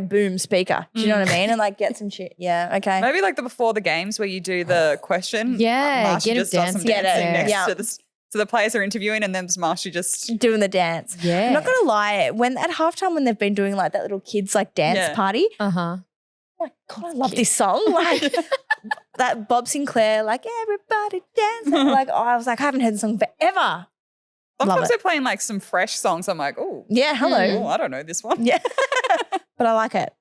boom speaker. Do you know what I mean? And like get some shit. Yeah, okay. Maybe like the before the games where you do the question. Yeah, Marshy get him just does some dancing. dancing Yeah. next to the players are interviewing, and then Marshy just doing the dance. Yeah. I'm not going to lie. When at halftime when they've been doing like that little kids like dance party, Uh-huh. like, God, I love this song. Like that Bob Sinclair, like everybody dance. Like, I was like, I haven't heard the song forever. sometimes they're playing like some fresh songs. I'm like, oh, Yeah, hello. oh, I don't know this one. Yeah. But I like it.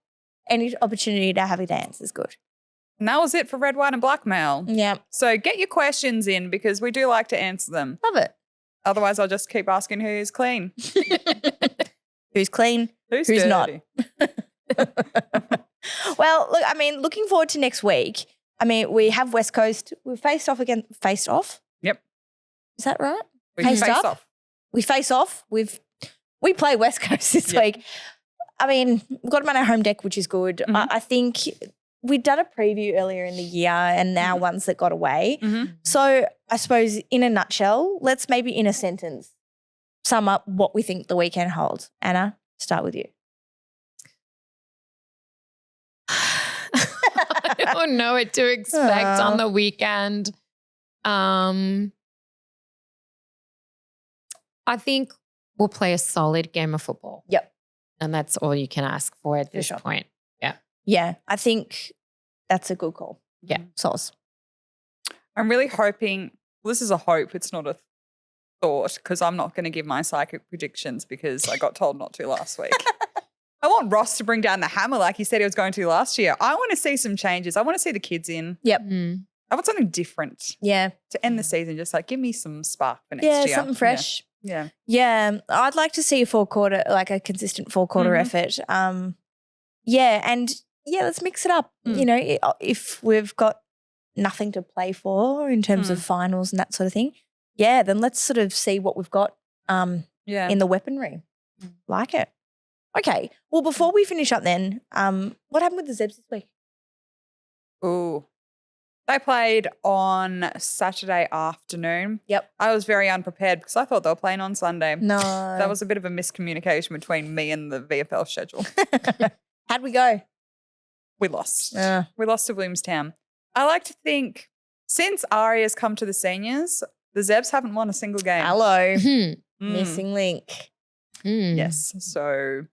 Any opportunity to have a dance is good. And that was it for Red, White and Blackmail. Yeah. So get your questions in because we do like to answer them. Love it. Otherwise, I'll just keep asking who's clean. Who's clean? Who's not? dirty? Well, look, I mean, looking forward to next week. I mean, we have West Coast. We faced off again. Faced off? Yep. Is that right? We Faced face up? off. We face off. We play West Coast this week. I mean, we've got them on our home deck, which is good. I think we'd done a preview earlier in the year and now ones that got away. So I suppose in a nutshell, let's maybe in a sentence sum up what we think the weekend holds. Anna, start with you. I don't know what to expect on the weekend. I think we'll play a solid game of football. Yep. And that's all you can ask for at this point. Yeah. Yeah, I think that's a good call. Yeah. Sauce. I'm really hoping, well, this is a hope, it's not a thought, because I'm not going to give my psychic predictions because I got told not to last week. I want Ross to bring down the hammer like he said he was going to last year. I want to see some changes. I want to see the kids in. Yep. I want something different. Yeah. To end the season, just like give me some spark for next year. Yeah, something fresh. Yeah. Yeah. I'd like to see a a consistent four quarter effort. Yeah. And yeah, let's mix it up. You know, if we've got nothing to play for in terms of finals and that sort of thing, yeah, then let's sort of see what we've got in the weaponry. Like it. Okay. Well, before we finish up then, what happened with the Zebs this week? Ooh. They played on Saturday afternoon. Yep. I was very unprepared because I thought they were playing on Sunday. No. That was a bit of a miscommunication between me and the VFL schedule. How'd we go? We lost. We lost to Williamstown. I like to think since Ari has come to the seniors, the Zebs haven't won a single game. Hello. Missing link. Yes. So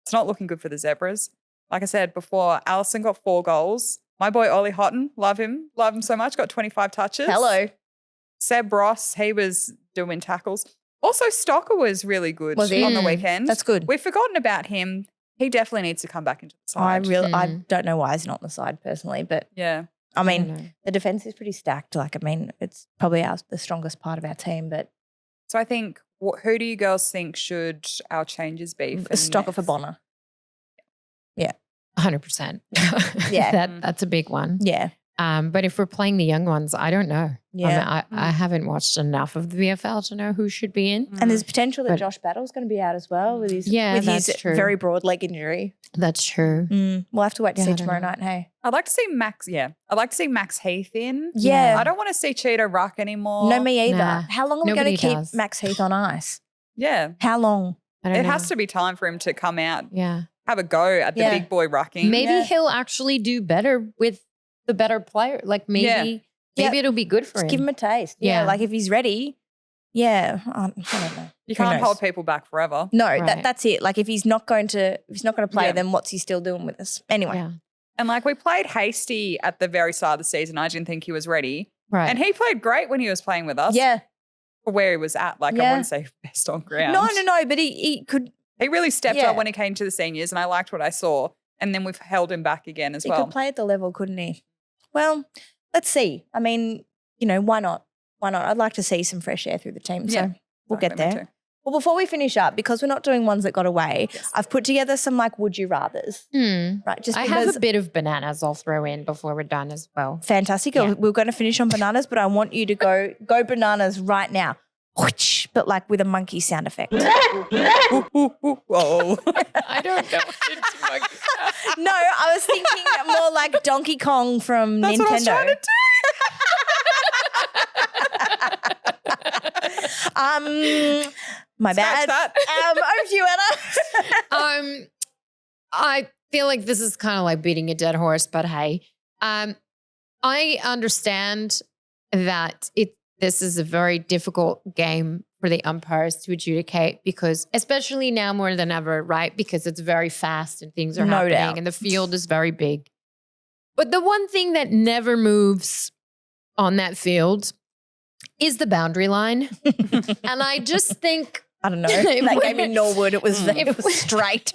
it's not looking good for the Zebras. Like I said before, Allison got 4 goals. My boy Ollie Houghton, love him so much, got 25 touches. Hello. Seb Ross, he was doing tackles. Also, Stocker was really good on the weekend. That's good. We've forgotten about him. He definitely needs to come back into the side. I don't know why he's not on the side personally, but yeah. I mean, the defense is pretty stacked. Like, I mean, it's probably the strongest part of our team. But so I think, who do you girls think should our changes be? For Stocker for Bonner. Yeah. 100%. Yeah. That's a big one. Yeah. But if we're playing the young ones, I don't know. Yeah. I haven't watched enough of the VFL to know who should be in. And there's potential that Josh Battle's going to be out as well with his true. very broad leg injury. That's true. We'll have to wait to see tomorrow night, hey? I'd like to see Max, I'd like to see Max Heath in. Yeah. I don't want to see Cheetah Ruck anymore. No, me either. Nah, How long are we going to keep Max Heath on ice? Yeah. How long? It has to be time for him to come out. Yeah. Have a go at the big boy rucking. Maybe he'll actually do better with the better player. Like maybe it'll be good for him. Just give him a taste. Yeah. Like if he's ready. Yeah. I don't know. You can't hold people back forever. No, that's it. Like if he's not going to play, then what's he still doing with us? Anyway. Yeah. And like we played Hasty at the very start of the season. I didn't think he was ready. Right. And he played great when he was playing with us. Yeah. For where he was at. Like I wouldn't say best on ground. No, but he could. He really stepped up when he came to the seniors and I liked what I saw. And then we've held him back again as well. He could play at the level, couldn't he? Well, let's see. I mean, why not? Why not? I'd like to see some fresh air through the team. So we'll get there. Well, before we finish up, because we're not doing ones that got away, I've put together some like would you rathers. Right. Just I have a bit of bananas I'll throw in before we're done as well. Fantastic. Yeah. We're going to finish on bananas, but I want you to go bananas right now. But like with a monkey sound effect. Whoa. I don't know. No, I was thinking more like Donkey Kong from That's Nintendo. What I was trying to do. My bad. Over to you, Anna. I feel like this is kind of like beating a dead horse, but hey, I understand that this is a very difficult game for the umpires to adjudicate because especially now more than ever, right? Because it's very fast and things are happening and the field is very big. But the one thing that never moves on that field is the boundary line. And I just think, I don't know, that game in Norwood, it was straight.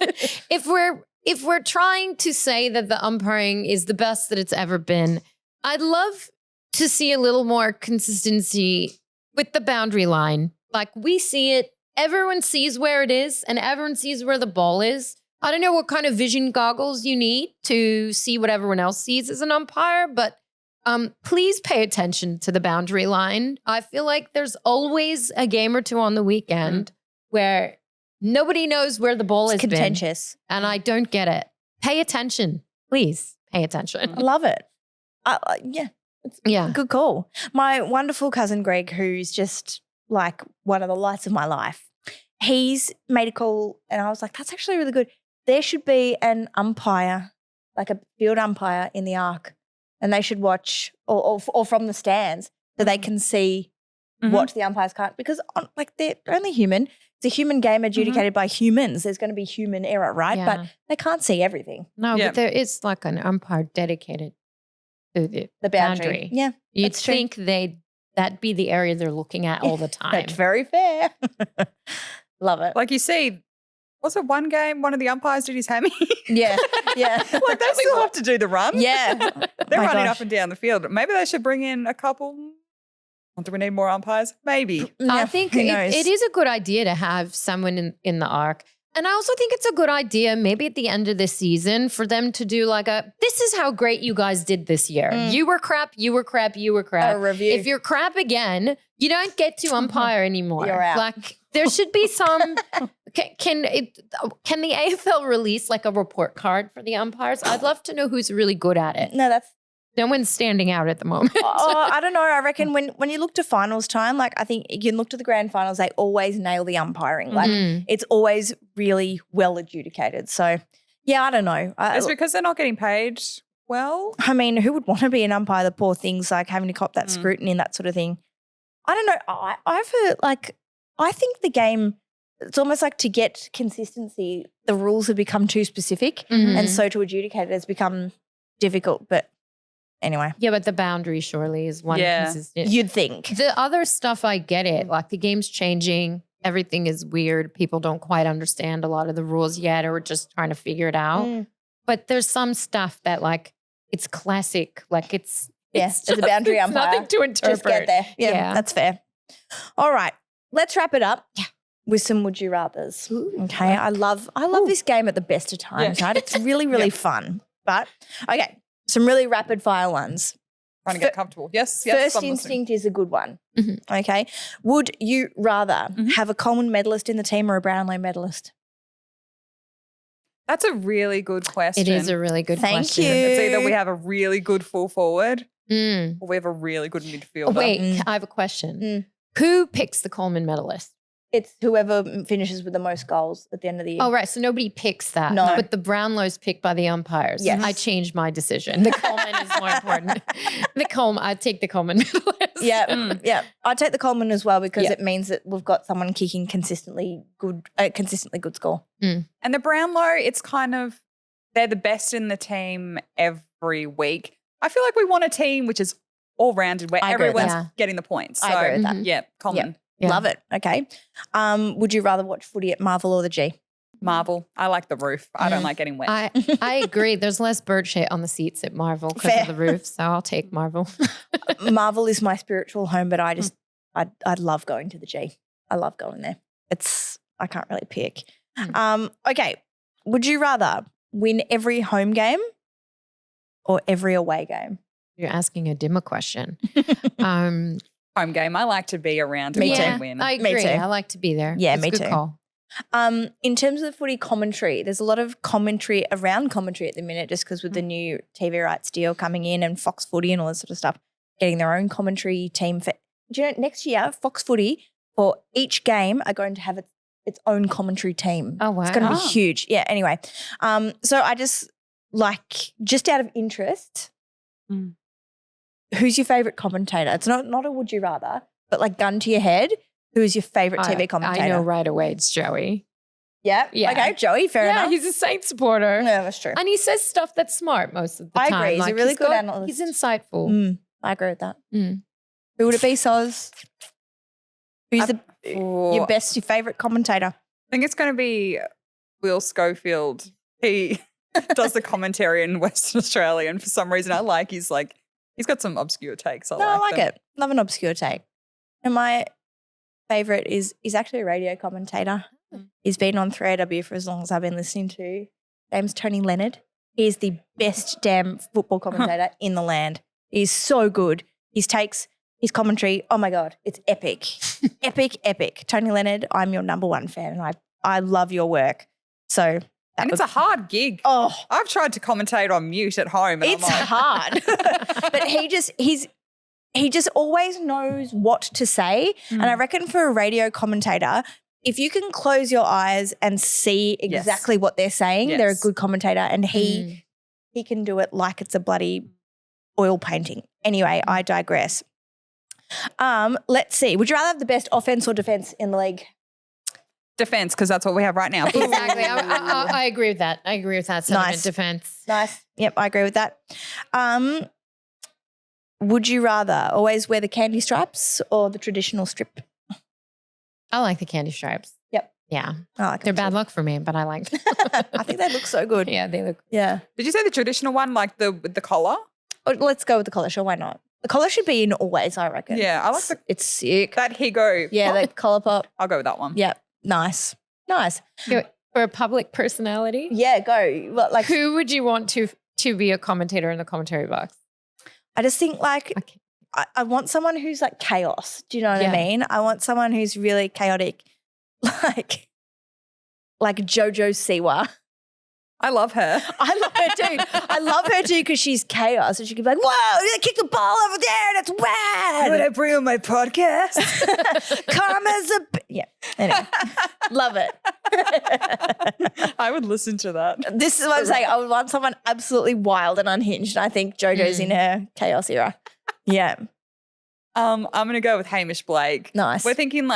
If we're trying to say that the umpiring is the best that it's ever been, I'd love to see a little more consistency with the boundary line. Like we see it, everyone sees where it is and everyone sees where the ball is. I don't know what kind of vision goggles you need to see what everyone else sees as an umpire, but please pay attention to the boundary line. I feel like there's always a game or two on the weekend where nobody knows where the ball is contentious. And I don't get it. Pay attention. Please pay attention. I love it. Good call. My wonderful cousin Greg, who's just like one of the lights of my life, he's made a call and I was like, that's actually really good. There should be an umpire, like a field umpire in the Arc, and they should watch or from the stands so they can see what the umpires can't, because they're only human. It's a human game adjudicated by humans. There's going to be human error, right? Yeah. But they can't see everything. No, but there is like an umpire dedicated to the boundary. Yeah. You'd think that'd be the area they're looking at all the time. That's very fair. Love it. Like you see, was it one game, one of the umpires did his hammy? Yeah. Like they still have to do the run. Yeah. They're running up and down the field. Maybe they should bring in a couple. Do we need more umpires? Maybe. I think it is a good idea to have someone in the Arc. And I also think it's a good idea maybe at the end of the season for them to do like this is how great you guys did this year. You were crap, you were crap, you were crap. A review. If you're crap again, you don't get to umpire anymore. You're out. Like there should be some, can the AFL release like a report card for the umpires? I'd love to know who's really good at it. No one's standing out at the moment. I don't know. I reckon when you look to finals time, like I think you can look to the grand finals, they always nail the umpiring. Like it's always really well adjudicated. So yeah, I don't know. It's because they're not getting paid well. I mean, who would want to be an umpire? The poor things, like having to cop that scrutiny and that sort of thing. I don't know. I've heard I think the game, it's almost like to get consistency, the rules have become too specific and so to adjudicate it has become difficult. But anyway. Yeah, but the boundary surely is one consistent. You'd think. The other stuff, I get it. Like the game's changing. Everything is weird. People don't quite understand a lot of the rules yet or just trying to figure it out. But there's some stuff that like it's classic. Like it's there's a boundary umpire. Nothing to interpret. Just get there. Yeah, that's fair. All right, let's wrap it up. Yeah. With some would you rathers. Okay, I love this game at the best of times, right? It's really, really fun. But okay, some really rapid fire ones. Trying to get comfortable. Yes. First instinct is a good one. Mm-hmm. Okay. Would you rather have a Coleman medalist in the team or a Brownlow medalist? That's a really good question. It is a really good question. Thank you. It's either we have a really good full forward or we have a really good midfielder. Wait, I have a question. Who picks the Coleman medalist? It's whoever finishes with the most goals at the end of the year. Oh, right. So nobody picks that. No. But the Brownlow's picked by the umpires. Yes. I changed my decision. The Coleman is more important. I'd take the Coleman medalist. Yeah. I'd take the Coleman as well because it means that we've got someone kicking consistently good score. And the Brownlow, it's kind of, they're the best in the team every week. I feel like we want a team which is all-rounded where everyone's getting the points. So, I agree with that. Yeah, Coleman. Yeah. Love it. Okay. Would you rather watch footy at Marvel or the G? Marvel. I like the roof. I don't like getting wet. I agree. There's less bird shit on the seats at Marvel because of the roof. So I'll take Marvel. Marvel is my spiritual home, but I'd love going to the G. I love going there. I can't really pick. Okay. Would you rather win every home game or every away game? You're asking a dimmer question. Home game. I like to be around and win. I agree. Me too. I like to be there. Yeah, It's me a good too. Call. In terms of the footy commentary, there's a lot of commentary around commentary at the minute just because with the new TV rights deal coming in and Fox Footy and all this sort of stuff, getting their own commentary team. Do you know, next year, Fox Footy for each game are going to have its own commentary team. Oh, wow. It's going to be huge. Yeah, anyway. So I just out of interest, who's your favourite commentator? It's not a would you rather, but gun to your head, who is your favourite TV commentator? I know right away it's Joey. Yeah? Okay, Joey, fair enough. Yeah, he's a Saints supporter. Yeah, that's true. And he says stuff that's smart most of the time. I agree. He's a really good analyst. He's insightful. I agree with that. Who would it be, Soz? Who's your favourite commentator? I think it's going to be Will Schofield. He does the commentary in Western Australia, and for some reason I like he's got some obscure takes. I like it. Love an obscure take. And my favourite is he's actually a radio commentator. He's been on 3AW for as long as I've been listening to. His name's Tony Leonard. He is the best damn football commentator in the land. He's so good. His takes, his commentary, oh my God, it's epic. epic. Tony Leonard, I'm your number one fan and I love your work. So it's a hard gig. Oh, I've tried to commentate on mute at home. And it's hard. But he just always knows what to say. And I reckon for a radio commentator, if you can close your eyes and see exactly what they're saying, they're a good commentator. And he can do it like it's a bloody oil painting. Anyway, I digress. Let's see. Would you rather have the best offense or defense in the league? Defense, because that's what we have right now. Exactly. I agree with that. Sentiment. Nice. Defense. Nice. Yep, I agree with that. Would you rather always wear the candy stripes or the traditional strip? I like the candy stripes. Yep. Yeah. I like They're bad luck for me, but I like them. I think they look so good. Yeah, they look. Yeah. Did you say the traditional one, like with the collar? Oh, let's go with the collar. Sure, why not? The collar should be in always, I reckon. Yeah, I like it's sick. that Higo. Yeah, the collar pop. I'll go with that one. Yep. Nice. For a public personality? Yeah, go. Well, who would you want to be a commentator in the commentary box? I just think I want someone who's chaos. Do you know what I mean? I want someone who's really chaotic, like Jojo Siwa. I love her. I love her too. I love her too because she's chaos. And she can be like, whoa, you kick the ball over there. That's rad. Would I bring on my podcast? Karma's yeah. Anyway, love it. I would listen to that. This is what I'm saying. I would want someone absolutely wild and unhinged. I think JoJo's in her chaos era. Yeah. I'm going to go with Hamish Blake. Nice. We're thinking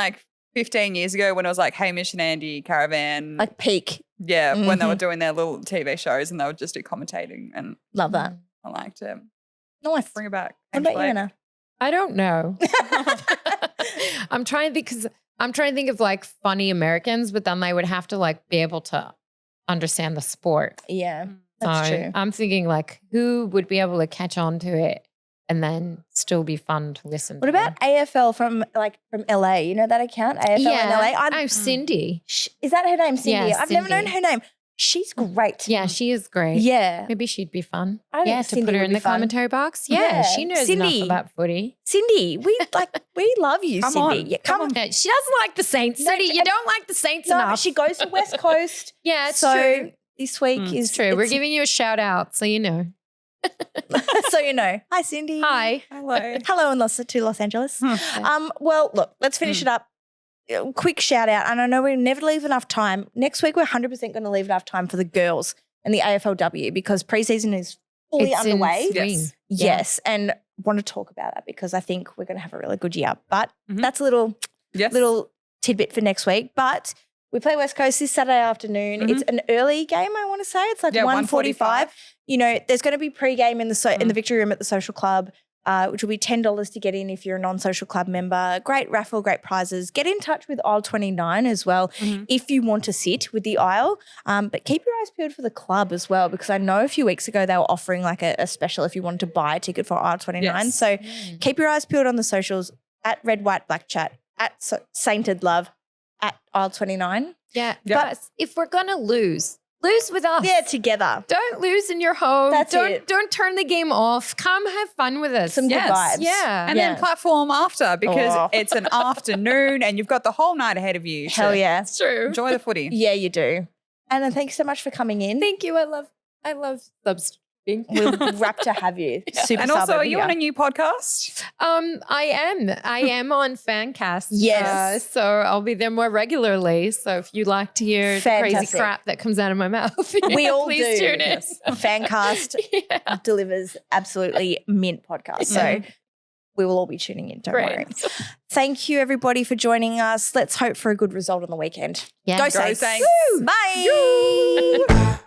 15 years ago when it was Hamish and Andy Caravan. Peak. Yeah, when they were doing their little TV shows and they would just do commentating and love that. I liked it. Nice. Bring it back. What about you, Anna? I don't know. I'm trying to think of funny Americans, but then they would have to be able to understand the sport. Yeah. That's true. I'm thinking like who would be able to catch on to it and then still be fun to listen What to. about AFL from LA? You know that account? AFL in LA? Oh, Cindy. Is that her name, Cindy? Yeah, I've never known Cindy. her name. She's great. Yeah, she is great. Yeah. Maybe she'd be fun. I think to Cindy put her would in be the fun. commentary box. Yeah. Yeah, she knows Cindy. enough about footy. Cindy, we love you, Come Cindy. on. Yeah, come on. Yeah, she doesn't like the Saints. No, Cindy, you don't like the Saints No, enough. but she goes to West Coast. Yeah, it's so true. this week is It's true. We're giving you a shout out, so you know. so you know. Hi, Cindy. Hi. Hello. Hello in Los Angeles. Well, look, let's finish it up. Quick shout out. And I know we never leave enough time. Next week, we're 100% going to leave enough time for the girls and the AFLW because preseason is fully It's underway. in swing. Yes. And want to talk about that because I think we're going to have a really good year. But that's a little tidbit for next week. But we play West Coast this Saturday afternoon. It's an early game, I want to say. It's like 1:45. You know, there's going to be pre-game in the Victory Room at the Social Club, which will be $10 to get in if you're a non-social club member. Great raffle, great prizes. Get in touch with aisle 29 as well if you want to sit with the aisle. But keep your eyes peeled for the club as well because I know a few weeks ago they were offering like a special if you wanted to buy a ticket for aisle 29. Yes. So keep your eyes peeled on the socials at Red, White, Black Chat, at Sainted Love, at aisle 29. Yeah. Yep. But if we're going to lose with us. Yeah, together. Don't lose in your home. That's it. Don't turn the game off. Come have fun with us. Some good vibes. Yeah. And then platform after because it's an afternoon and you've got the whole night ahead of you. Hell yeah. It's true. Enjoy the footy. Yeah, you do. Anna, thanks so much for coming in. Thank you. I love substituting. We're wrapped to have you. Super And sub also, over are you here. on a new podcast? I am on Fancast. Yes. So I'll be there more regularly. So if you like to hear the crazy Fantastic. crap that comes out of my mouth, We all please do. tune in. Fancast delivers absolutely mint podcast. So we will all be tuning in. Don't worry. Thank you, everybody, for joining us. Let's hope for a good result on the weekend. Yeah. Go Go Saints. Saints. Woo! Bye.